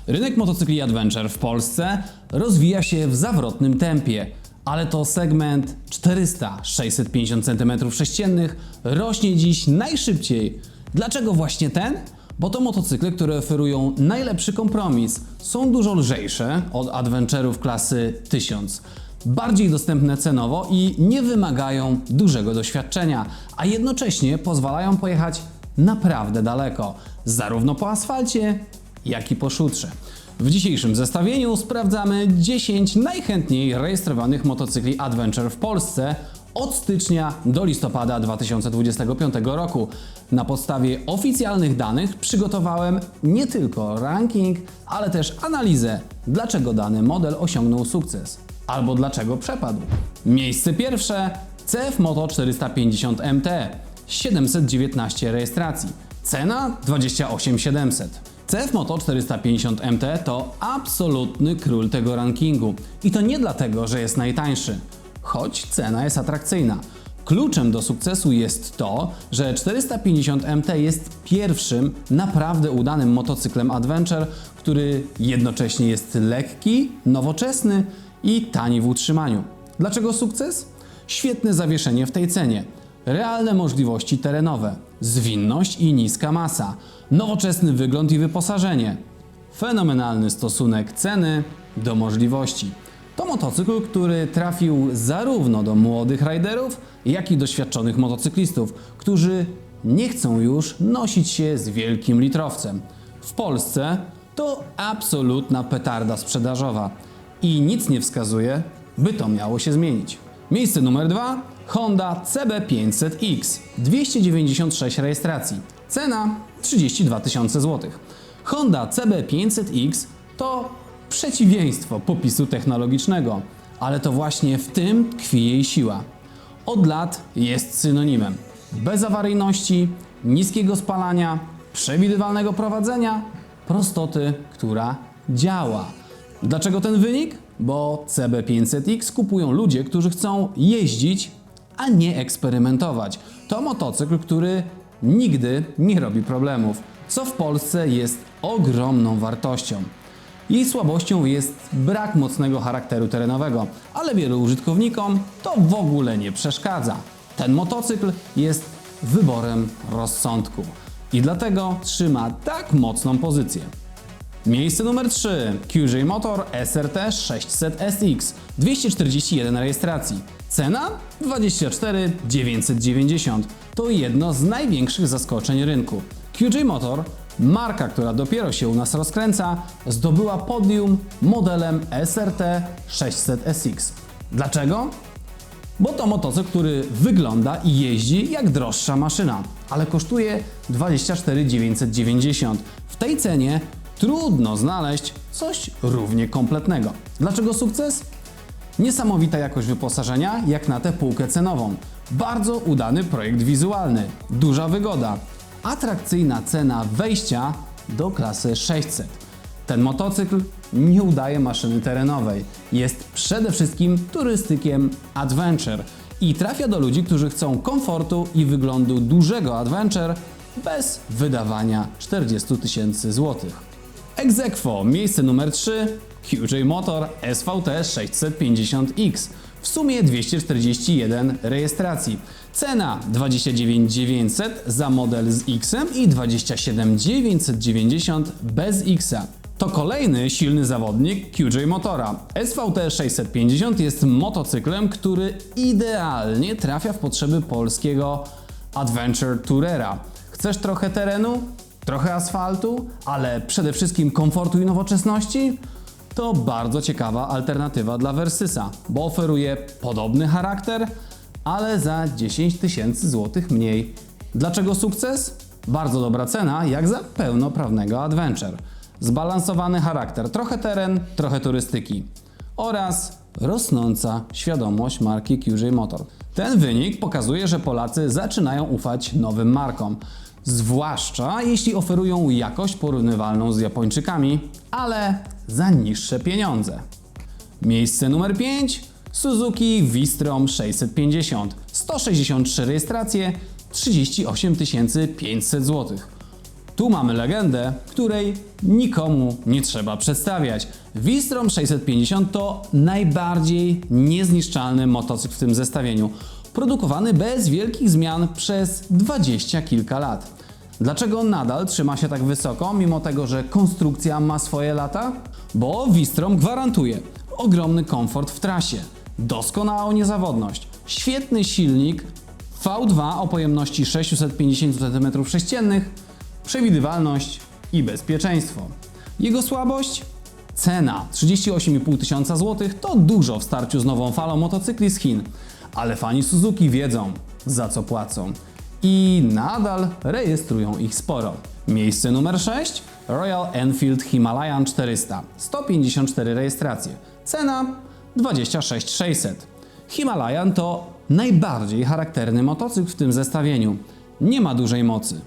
Rynek motocykli Adventure w Polsce rozwija się w zawrotnym tempie, ale to segment 400-650 cm3 rośnie dziś najszybciej. Dlaczego właśnie ten? Bo to motocykle, które oferują najlepszy kompromis. Są dużo lżejsze od Adventure'ów klasy 1000. Bardziej dostępne cenowo i nie wymagają dużego doświadczenia, a jednocześnie pozwalają pojechać naprawdę daleko, zarówno po asfalcie, jak i po szutrze. W dzisiejszym zestawieniu sprawdzamy 10 najchętniej rejestrowanych motocykli Adventure w Polsce od stycznia do listopada 2025 roku. Na podstawie oficjalnych danych przygotowałem nie tylko ranking, ale też analizę, dlaczego dany model osiągnął sukces, albo dlaczego przepadł. Miejsce pierwsze: CF Moto 450 MT, 719 rejestracji, cena 28 700. CF Moto 450 MT to absolutny król tego rankingu i to nie dlatego, że jest najtańszy, choć cena jest atrakcyjna. Kluczem do sukcesu jest to, że 450 MT jest pierwszym naprawdę udanym motocyklem Adventure, który jednocześnie jest lekki, nowoczesny i tani w utrzymaniu. Dlaczego sukces? Świetne zawieszenie w tej cenie, realne możliwości terenowe, zwinność i niska masa, nowoczesny wygląd i wyposażenie, fenomenalny stosunek ceny do możliwości. To motocykl, który trafił zarówno do młodych riderów, jak i doświadczonych motocyklistów, którzy nie chcą już nosić się z wielkim litrowcem. W Polsce to absolutna petarda sprzedażowa i nic nie wskazuje, by to miało się zmienić. Miejsce numer 2: Honda CB500X, 296 rejestracji, cena 32 000 zł. Honda CB500X to przeciwieństwo popisu technologicznego, ale to właśnie w tym tkwi jej siła. Od lat jest synonimem bezawaryjności, niskiego spalania, przewidywalnego prowadzenia, prostoty, która działa. Dlaczego ten wynik? Bo CB500X kupują ludzie, którzy chcą jeździć, a nie eksperymentować. To motocykl, który nigdy nie robi problemów, co w Polsce jest ogromną wartością. Jej słabością jest brak mocnego charakteru terenowego, ale wielu użytkownikom to w ogóle nie przeszkadza. Ten motocykl jest wyborem rozsądku i dlatego trzyma tak mocną pozycję. Miejsce numer 3: QJ Motor SRT 600 SX, 241 rejestracji, cena 24 990. To jedno z największych zaskoczeń rynku. QJ Motor, marka, która dopiero się u nas rozkręca, zdobyła podium modelem SRT 600 SX. Dlaczego? Bo to motocykl, który wygląda i jeździ jak droższa maszyna, ale kosztuje 24 990. W tej cenie trudno znaleźć coś równie kompletnego. Dlaczego sukces? Niesamowita jakość wyposażenia jak na tę półkę cenową. Bardzo udany projekt wizualny, duża wygoda, atrakcyjna cena wejścia do klasy 600. Ten motocykl nie udaje maszyny terenowej. Jest przede wszystkim turystykiem Adventure i trafia do ludzi, którzy chcą komfortu i wyglądu dużego Adventure bez wydawania 40 000 złotych. Ex aequo, miejsce numer 3: QJ Motor SVT 650X, w sumie 241 rejestracji. Cena 29 900 za model z X-em i 27 990 bez X-a. To kolejny silny zawodnik QJ Motora. SVT 650 jest motocyklem, który idealnie trafia w potrzeby polskiego Adventure Tourera. Chcesz trochę terenu? Trochę asfaltu, ale przede wszystkim komfortu i nowoczesności? To bardzo ciekawa alternatywa dla Versysa, bo oferuje podobny charakter, ale za 10 000 złotych mniej. Dlaczego sukces? Bardzo dobra cena, jak za pełnoprawnego Adventure. Zbalansowany charakter, trochę teren, trochę turystyki oraz rosnąca świadomość marki QJ Motor. Ten wynik pokazuje, że Polacy zaczynają ufać nowym markom. Zwłaszcza jeśli oferują jakość porównywalną z Japończykami, ale za niższe pieniądze. Miejsce numer 5: Suzuki V-Strom 650, 163 rejestracje, 38 500 zł. Tu mamy legendę, której nikomu nie trzeba przedstawiać. V-Strom 650 to najbardziej niezniszczalny motocykl w tym zestawieniu, produkowany bez wielkich zmian przez 20 kilka lat. Dlaczego nadal trzyma się tak wysoko, mimo tego, że konstrukcja ma swoje lata? Bo V-Strom gwarantuje ogromny komfort w trasie, doskonałą niezawodność, świetny silnik V2 o pojemności 650 cm3, przewidywalność i bezpieczeństwo. Jego słabość? Cena 38,5 tysiąca złotych to dużo w starciu z nową falą motocykli z Chin, ale fani Suzuki wiedzą, za co płacą i nadal rejestrują ich sporo. Miejsce numer 6 Royal Enfield Himalayan 400, 154 rejestracje, cena 26 600. Himalayan to najbardziej charakterny motocykl w tym zestawieniu. Nie ma dużej mocy,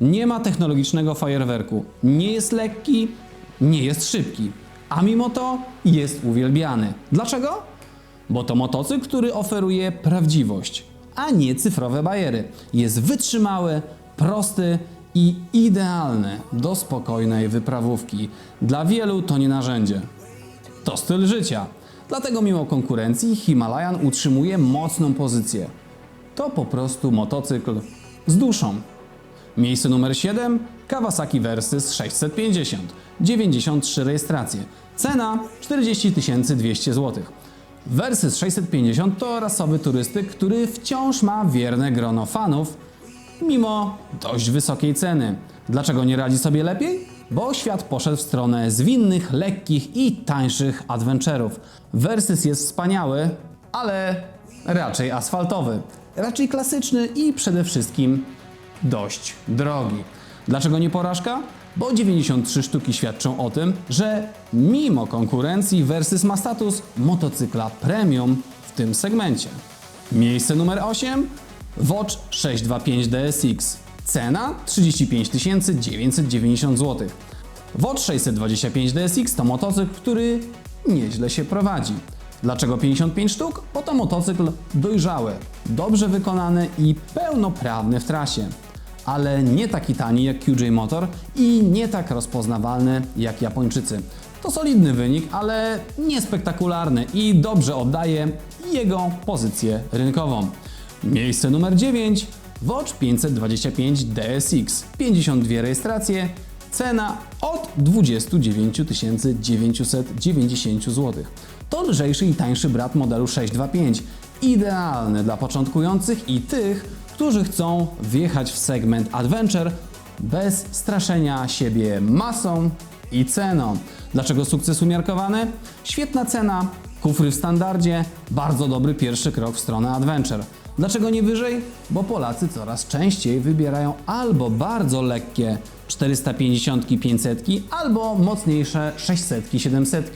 nie ma technologicznego fajerwerku, nie jest lekki, nie jest szybki, a mimo to jest uwielbiany. Dlaczego? Bo to motocykl, który oferuje prawdziwość, a nie cyfrowe bajery. Jest wytrzymały, prosty i idealny do spokojnej wyprawówki. Dla wielu to nie narzędzie, to styl życia. Dlatego mimo konkurencji Himalayan utrzymuje mocną pozycję. To po prostu motocykl z duszą. Miejsce numer 7 Kawasaki Versys 650, 93 rejestracje, cena 40 200 zł. Versys 650 to rasowy turystyk, który wciąż ma wierne grono fanów, mimo dość wysokiej ceny. Dlaczego nie radzi sobie lepiej? Bo świat poszedł w stronę zwinnych, lekkich i tańszych adventure'ów. Versys jest wspaniały, ale raczej asfaltowy, raczej klasyczny i przede wszystkim dość drogi. Dlaczego nie porażka? Bo 93 sztuki świadczą o tym, że mimo konkurencji Versys ma status motocykla premium w tym segmencie. Miejsce numer 8 Watch 625 DSX, cena 35 990 zł. Watch 625 DSX to motocykl, który nieźle się prowadzi. Dlaczego 55 sztuk? Bo to motocykl dojrzały, dobrze wykonany i pełnoprawny w trasie. Ale nie taki tani jak QJ Motor i nie tak rozpoznawalny jak Japończycy. To solidny wynik, ale niespektakularny i dobrze oddaje jego pozycję rynkową. Miejsce numer 9 Watch 525 DSX, 52 rejestracje, cena od 29 990 zł. To lżejszy i tańszy brat modelu 625, idealny dla początkujących i tych, którzy chcą wjechać w segment adventure bez straszenia siebie masą i ceną. Dlaczego sukces umiarkowany? Świetna cena, kufry w standardzie, bardzo dobry pierwszy krok w stronę adventure. Dlaczego nie wyżej? Bo Polacy coraz częściej wybierają albo bardzo lekkie 450 500 albo mocniejsze 600 700.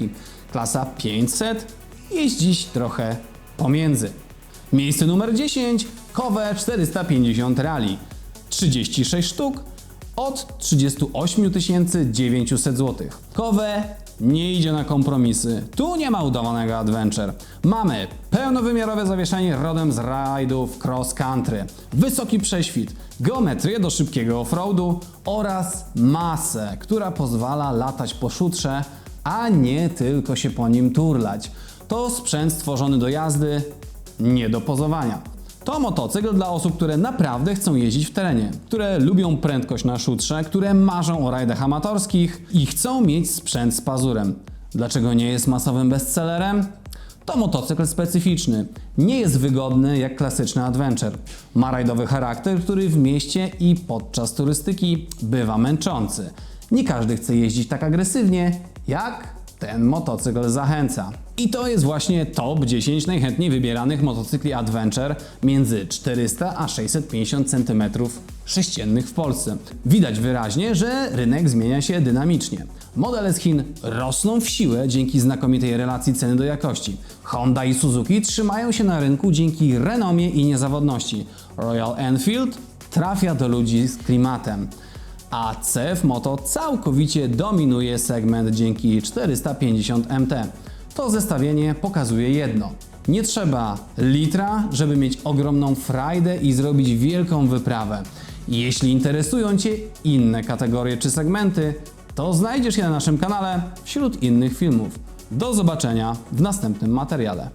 Klasa 500 jest dziś trochę pomiędzy. Miejsce numer 10 Kowe 450 Rally, 36 sztuk od 38 900 zł. Kowe nie idzie na kompromisy, tu nie ma udawanego adventure. Mamy pełnowymiarowe zawieszenie rodem z rajdów cross country, wysoki prześwit, geometrię do szybkiego offroadu oraz masę, która pozwala latać po szutrze, a nie tylko się po nim turlać. To sprzęt stworzony do jazdy, nie do pozowania. To motocykl dla osób, które naprawdę chcą jeździć w terenie, które lubią prędkość na szutrze, które marzą o rajdach amatorskich i chcą mieć sprzęt z pazurem. Dlaczego nie jest masowym bestsellerem? To motocykl specyficzny. Nie jest wygodny jak klasyczny adventure. Ma rajdowy charakter, który w mieście i podczas turystyki bywa męczący. Nie każdy chce jeździć tak agresywnie, jak ten motocykl zachęca. I to jest właśnie top 10 najchętniej wybieranych motocykli adventure między 400 a 650 cm3 w Polsce. Widać wyraźnie, że rynek zmienia się dynamicznie. Modele z Chin rosną w siłę dzięki znakomitej relacji ceny do jakości. Honda i Suzuki trzymają się na rynku dzięki renomie i niezawodności. Royal Enfield trafia do ludzi z klimatem. A CF Moto całkowicie dominuje segment dzięki 450 MT. To zestawienie pokazuje jedno. Nie trzeba litra, żeby mieć ogromną frajdę i zrobić wielką wyprawę. Jeśli interesują Cię inne kategorie czy segmenty, to znajdziesz je na naszym kanale wśród innych filmów. Do zobaczenia w następnym materiale.